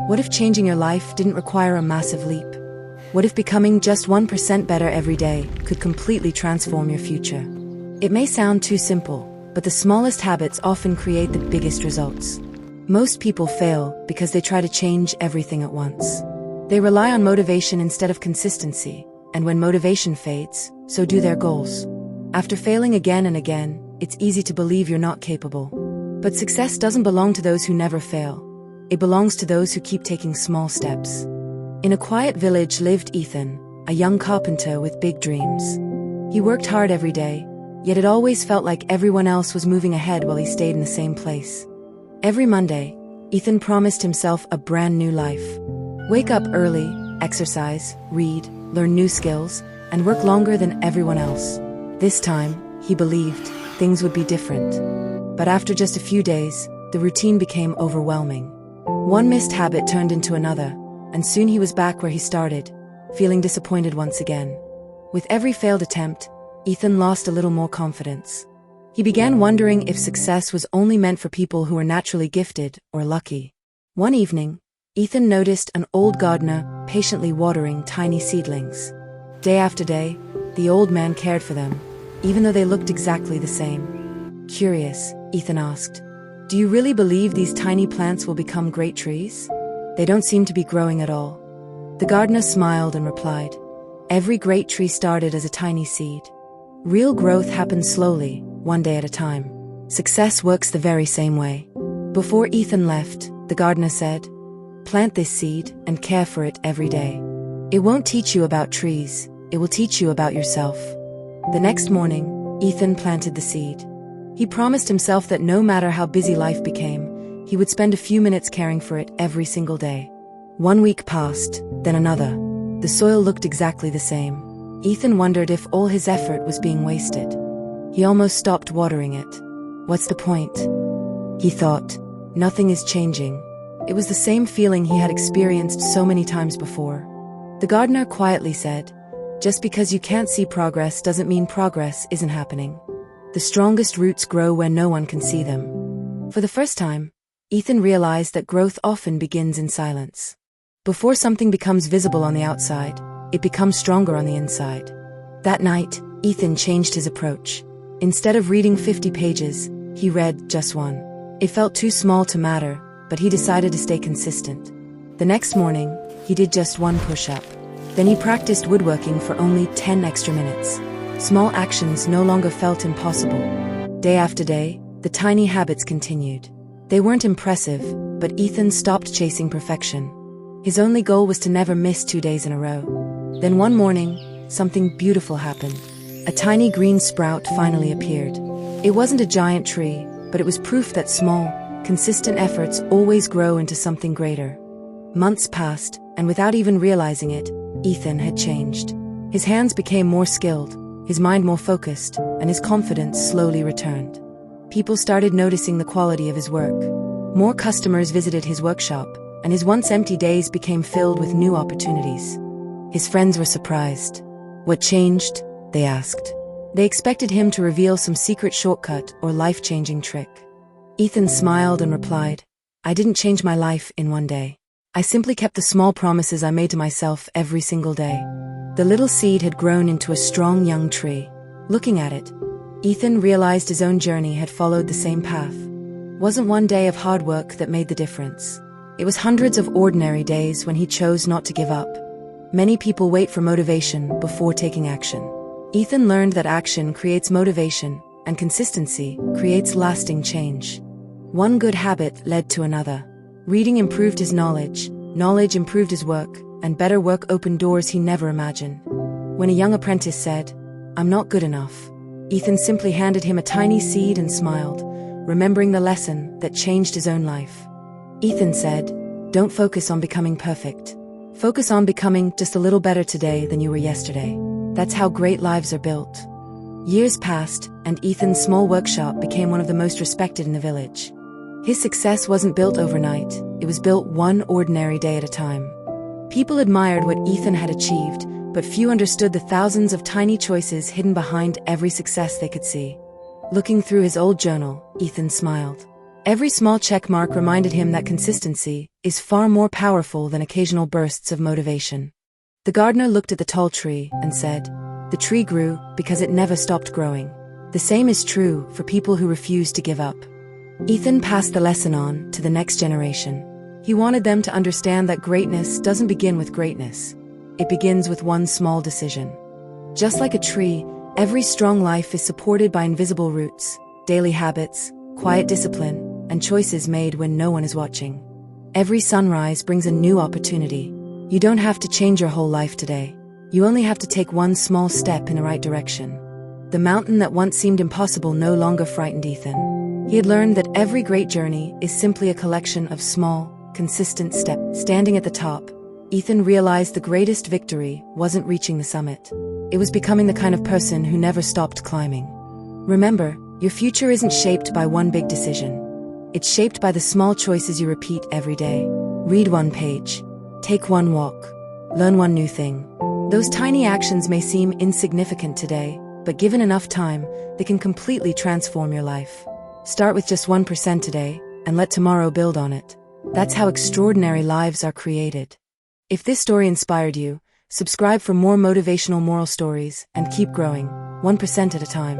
What if changing your life didn't require a massive leap? What if becoming just 1% better every day could completely transform your future? It may sound too simple, but the smallest habits often create the biggest results. Most people fail because they try to change everything at once. They rely on motivation instead of consistency, and when motivation fades, so do their goals. After failing again and again, it's easy to believe you're not capable. But success doesn't belong to those who never fail. It belongs to those who keep taking small steps. In a quiet village lived Ethan, a young carpenter with big dreams. He worked hard every day, yet it always felt like everyone else was moving ahead while he stayed in the same place. Every Monday, Ethan promised himself a brand new life. Wake up early, exercise, read, learn new skills, and work longer than everyone else. This time, he believed, things would be different. But after just a few days, the routine became overwhelming. One missed habit turned into another, and soon he was back where he started, feeling disappointed once again. With every failed attempt, Ethan lost a little more confidence. He began wondering if success was only meant for people who were naturally gifted or lucky. One evening, Ethan noticed an old gardener patiently watering tiny seedlings. Day after day, the old man cared for them, even though they looked exactly the same. Curious, Ethan asked, "Do you really believe these tiny plants will become great trees? They don't seem to be growing at all." The gardener smiled and replied, "Every great tree started as a tiny seed. Real growth happens slowly, one day at a time. Success works the very same way." Before Ethan left, the gardener said, "Plant this seed and care for it every day. It won't teach you about trees, it will teach you about yourself." The next morning, Ethan planted the seed. He promised himself that no matter how busy life became, he would spend a few minutes caring for it every single day. 1 week passed, then another. The soil looked exactly the same. Ethan wondered if all his effort was being wasted. He almost stopped watering it. What's the point? He thought. Nothing is changing. It was the same feeling he had experienced so many times before. The gardener quietly said, "Just because you can't see progress doesn't mean progress isn't happening. The strongest roots grow where no one can see them." For the first time, Ethan realized that growth often begins in silence. Before something becomes visible on the outside, it becomes stronger on the inside. That night, Ethan changed his approach. Instead of reading 50 pages, he read just one. It felt too small to matter, but he decided to stay consistent. The next morning, he did just one push-up. Then he practiced woodworking for only 10 extra minutes. Small actions no longer felt impossible. Day after day, the tiny habits continued. They weren't impressive, but Ethan stopped chasing perfection. His only goal was to never miss 2 days in a row. Then one morning, something beautiful happened. A tiny green sprout finally appeared. It wasn't a giant tree, but it was proof that small, consistent efforts always grow into something greater. Months passed, and without even realizing it, Ethan had changed. His hands became more skilled, his mind more focused, and his confidence slowly returned. People started noticing the quality of his work. More customers visited his workshop, and his once empty days became filled with new opportunities. His friends were surprised. What changed? They asked. They expected him to reveal some secret shortcut or life-changing trick. Ethan smiled and replied, "I didn't change my life in one day. I simply kept the small promises I made to myself every single day." The little seed had grown into a strong young tree. Looking at it, Ethan realized his own journey had followed the same path. It wasn't one day of hard work that made the difference. It was hundreds of ordinary days when he chose not to give up. Many people wait for motivation before taking action. Ethan learned that action creates motivation, and consistency creates lasting change. One good habit led to another. Reading improved his knowledge, knowledge improved his work, and better work opened doors he never imagined. When a young apprentice said, "I'm not good enough," Ethan simply handed him a tiny seed and smiled, remembering the lesson that changed his own life. Ethan said, "Don't focus on becoming perfect. Focus on becoming just a little better today than you were yesterday. That's how great lives are built." Years passed, and Ethan's small workshop became one of the most respected in the village. His success wasn't built overnight, it was built one ordinary day at a time. People admired what Ethan had achieved, but few understood the thousands of tiny choices hidden behind every success they could see. Looking through his old journal, Ethan smiled. Every small check mark reminded him that consistency is far more powerful than occasional bursts of motivation. The gardener looked at the tall tree and said, "The tree grew because it never stopped growing. The same is true for people who refuse to give up." Ethan passed the lesson on to the next generation. He wanted them to understand that greatness doesn't begin with greatness. It begins with one small decision. Just like a tree, every strong life is supported by invisible roots, daily habits, quiet discipline, and choices made when no one is watching. Every sunrise brings a new opportunity. You don't have to change your whole life today. You only have to take one small step in the right direction. The mountain that once seemed impossible no longer frightened Ethan. He had learned that every great journey is simply a collection of small, consistent steps. Standing at the top, Ethan realized the greatest victory wasn't reaching the summit. It was becoming the kind of person who never stopped climbing. Remember, your future isn't shaped by one big decision. It's shaped by the small choices you repeat every day. Read one page. Take one walk. Learn one new thing. Those tiny actions may seem insignificant today, but given enough time, they can completely transform your life. Start with just 1% today, and let tomorrow build on it. That's how extraordinary lives are created. If this story inspired you, subscribe for more motivational moral stories and keep growing, 1% at a time.